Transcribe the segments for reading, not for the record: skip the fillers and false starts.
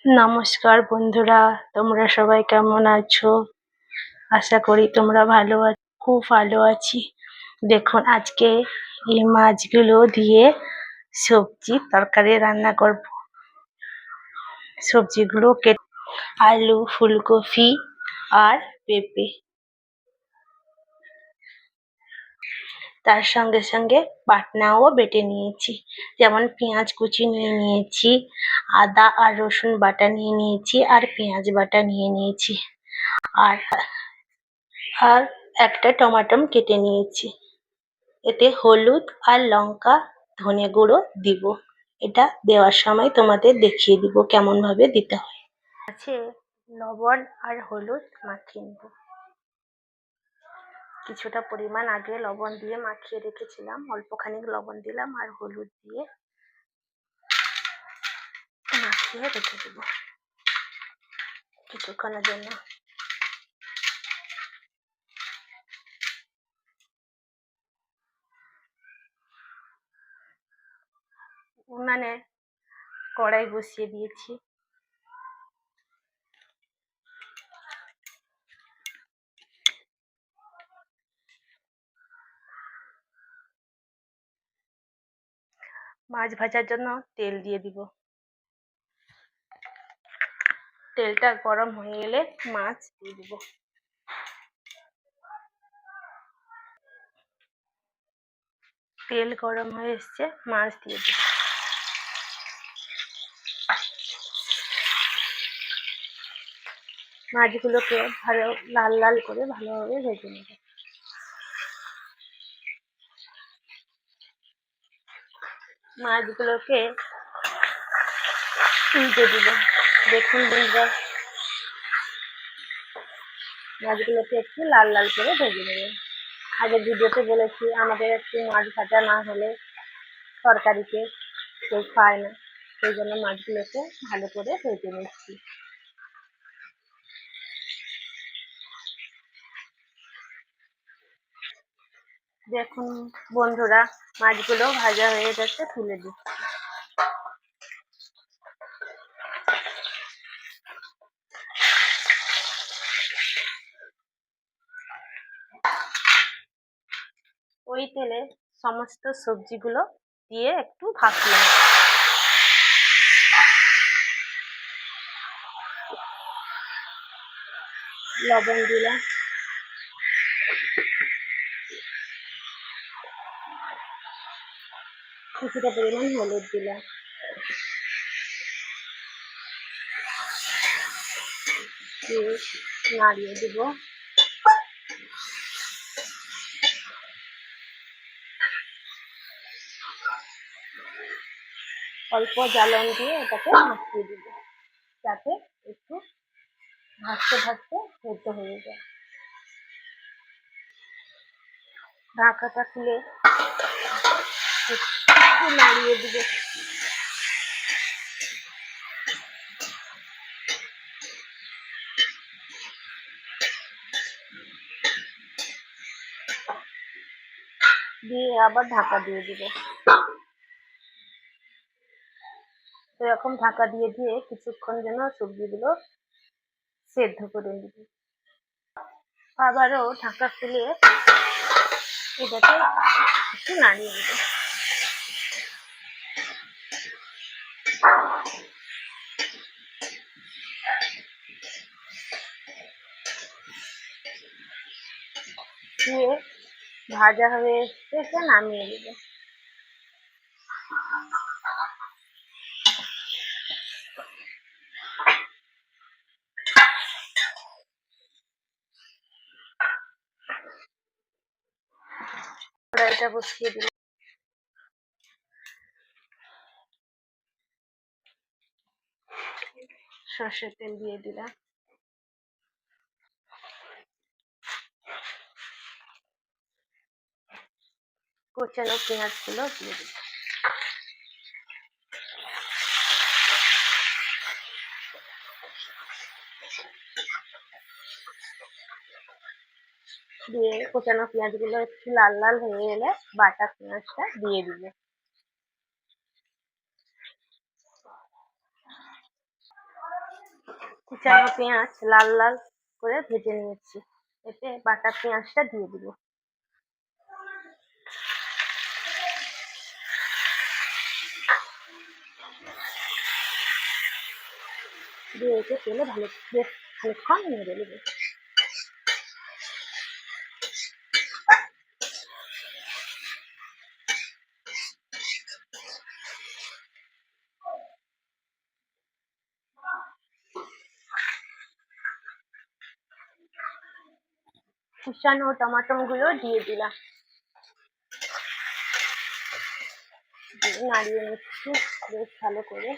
নমস্কার বন্ধুরা, তোমরা সবাই কেমন আছো? আশা করি তোমরা ভালো আছো। খুব ভালো আছি। দেখুন আজকে এই মাছগুলো দিয়ে সবজি তরকারি রান্না করব। সবজিগুলো কেটে আলু, ফুলকপি আর পেঁপে, তার সঙ্গে সঙ্গে বাটনাও বেটে নিয়েছি। যেমন পেঁয়াজ কুচি নিয়ে নিয়েছি, আদা আর রসুন বাটা নিয়ে নিয়েছি, আর পেঁয়াজ বাটা নিয়ে নিয়েছি, আর আর একটা টমাটো কেটে নিয়েছি। এতে হলুদ আর লঙ্কা, ধনে গুঁড়ো দিব। এটা দেওয়ার সময় তোমাদের দেখিয়ে দিব কেমন ভাবে দিতে হয়। আছে লবণ আর হলুদ মাখিয়ে নেব। কিছুটা পরিমাণ আগে লবণ দিয়ে মাখিয়ে রেখেছিলাম, অল্পখানি লবণ দিলাম আর হলুদ দিয়ে মাখিয়ে রেখে দেব কিছুক্ষণের জন্য। উনানে কড়াই বসিয়ে দিয়েছি। মাছ ভাজার জন্য তেল দিয়ে দিব। তেলটা গরম হয়ে গেলে মাছ দিয়ে দিব। তেল গরম হয়ে এসছে, মাছ দিয়ে দিব। মাছগুলোকে ভালো লাল লাল করে ভালোভাবে ভেজে নেব। মাছগুলোকে উল্টে দিব। দেখুন বন্ধুরা, মাছগুলোকে একটু লাল লাল করে ভেজে নেবেন। আগের ভিডিওতে বলেছি আমাদের একটু মাছ ভাজা না হলে তরকারিতে কেউ খায় না, সেই জন্য মাছগুলোকে ভালো করে ভেজে নিচ্ছি। দেখুন বন্ধুরা, মাছগুলো ভাজা হয়ে গেছে, তুলে দিচ্ছি। ওই তেলে সমস্ত সবজিগুলো দিয়ে একটু ভাপিয়ে নেব। লবণ দিলাম, কিছুটা পরিমাণ হলুদ দিলাম, দিয়ে নাড়িয়ে দিব। অল্প জ্বালন দিয়ে এটাকে মাখিয়ে দিব, যাতে একটু ভাজতে ভাজতে সেদ্ধ হয়ে যায়। ঢাকাটা খুলে একটু নাড়িয়ে দিব। দিয়ে আবার ঢাকা দিয়ে দিব। এরকম ঢাকা দিয়ে দিয়ে কিছুক্ষণ যেন সবজিগুলো সেদ্ধ করে নিব। আবারও ঢাকা খুলে এটাকে একটু নাড়িয়ে দেব। দিয়ে ভাজা হয়ে এসে নামিয়ে দেব। কড়াইটা বসিয়ে দিলাম, সর্ষের তেল দিয়ে দিলাম, কোচানো পেঁয়াজগুলো দিয়ে দিলাম, দিয়ে কোচানো পেঁয়াজগুলো একটু লাল লাল হয়ে গেলে বাটা পেঁয়াজটা দিয়ে দিব। কুচানো পেঁয়াজ লাল লাল করে ভেজে নিয়েছি। এতে বাটা পেঁয়াজটা দিয়ে দিব। দিয়ে একে তেলে ভালো বেশ খানিকক্ষণ নেড়ে নেব। কুচানো টমাটো গুলো দিয়ে দিলাম, নাড়িয়ে নিচ্ছি বেশ ভালো করে।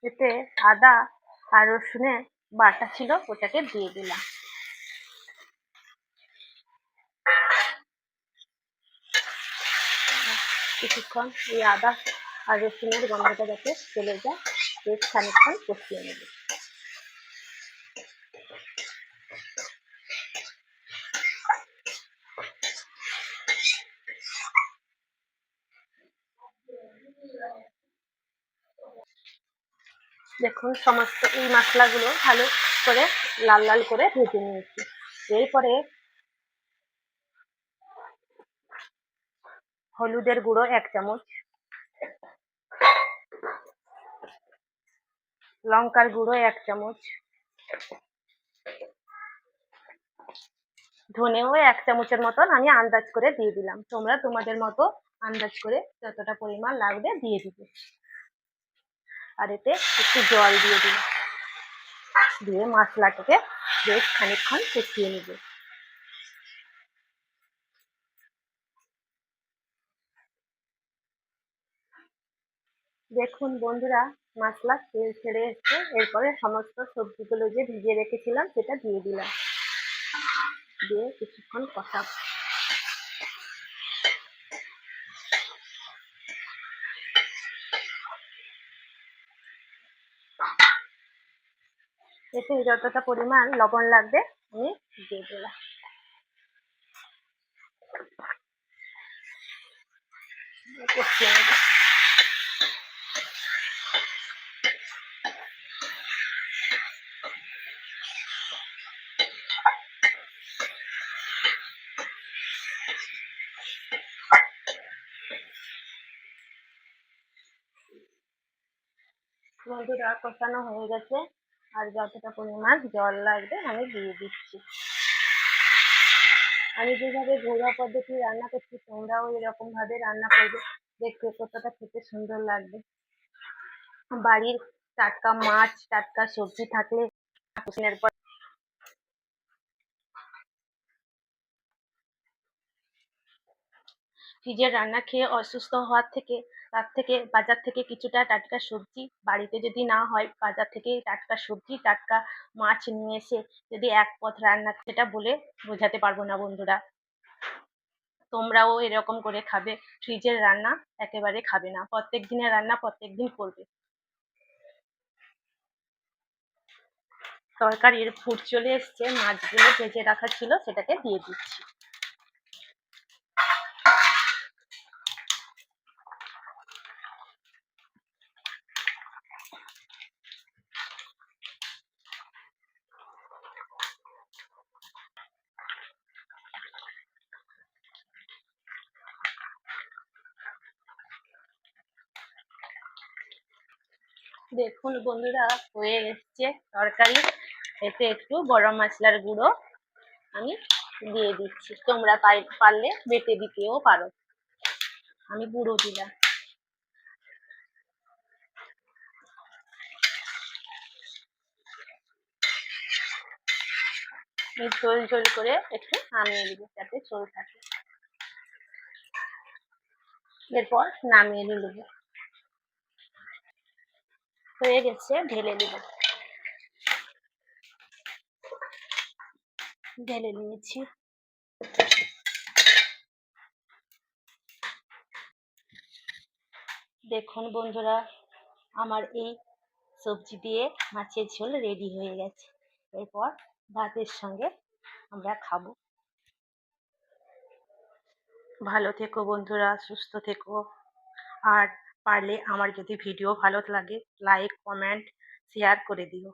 এতে আদা আর রসুনের বাটা ছিল ওটাকে দিয়ে দিলাম। কিছুক্ষণ এই আদা আর রসুনের গন্ধটা যাতে চলে যায় বেশ খানিকক্ষণ কষিয়ে নেব। দেখুন সমস্ত এই মশলাগুলো ভালো করে লাল লাল করে ভেজে নিয়েছি। এরপরে হলুদের গুঁড়ো 1 চামচ, লঙ্কার গুঁড়ো 1 চামচ, ধনেও 1 চামচের মতন আমি আন্দাজ করে দিয়ে দিলাম। তোমরা তোমাদের মতো আন্দাজ করে যতটা পরিমাণ লাগবে দিয়ে দিবে। আর এতে একটু জল দিয়ে দিলাম, দিয়ে মশলাটাকে বেশ খানিকক্ষণ কষিয়ে নেব। দেখুন বন্ধুরা মশলা তেল ছেড়ে এসছে। এরপরে সমস্ত সবজিগুলো যে ভিজিয়ে রেখেছিলাম সেটা দিয়ে দিলাম, দিয়ে কিছুক্ষণ কষাবো। এতে যতটা পরিমাণ লবণ লাগবে আমি দিয়ে দিলাম। কষিয়ে নেব। বন্ধুরা কষানো হয়ে গেছে, আর যতটা পরিমাণ জল লাগবে আমি দিয়ে দিচ্ছি। আমি যেভাবে ঘরোয়া পদ্ধতি রান্না করছি তোমরাও এরকম ভাবে রান্না করবে, দেখবে কতটা খেতে সুন্দর লাগবে। বাড়ির টাটকা মাছ টাটকা সবজি থাকলে পর ফ্রিজের রান্না খেয়ে অসুস্থ হওয়ার থেকে তার থেকে বাজার থেকে কিছুটা টাটকা সবজি, বাড়িতে যদি না হয় বাজার থেকে টাটকা সবজি টাটকা মাছ নিয়ে এসে যদি এক পদ রান্না, সেটা বলে বোঝাতে পারবো না বন্ধুরা। তোমরাও এরকম করে খাবে, ফ্রিজের রান্না একেবারে খাবে না, প্রত্যেক দিনের রান্না প্রত্যেক দিন করবে। তরকারির ফুট চলে এসছে, মাছগুলো ভেজে রাখা ছিল সেটাকে দিয়ে দিচ্ছি। দেখুন বন্ধুরা হয়ে এসছে তরকারি। এতে একটু গরম মশলার গুঁড়ো আমি দিয়ে দিচ্ছি, তোমরা পারলে বেটে দিতেও পারো, আমি গুঁড়ো দিলাম। ঝোল ঝোল করে একটু নামিয়ে দিব যাতে ঝোল থাকে। এরপর নামিয়ে নিব, হয়ে গেছে ঢেলে নিব। ঢেলে নিয়েছি। দেখুন বন্ধুরা আমার এই সবজি দিয়ে মাছের ঝোল রেডি হয়ে গেছে। এরপর ভাতের সঙ্গে আমরা খাবো। ভালো থেকো বন্ধুরা, সুস্থ থেকো। আর পারলে আমার যদি ভিডিও ভালো লাগে লাইক, কমেন্ট, শেয়ার করে দিও।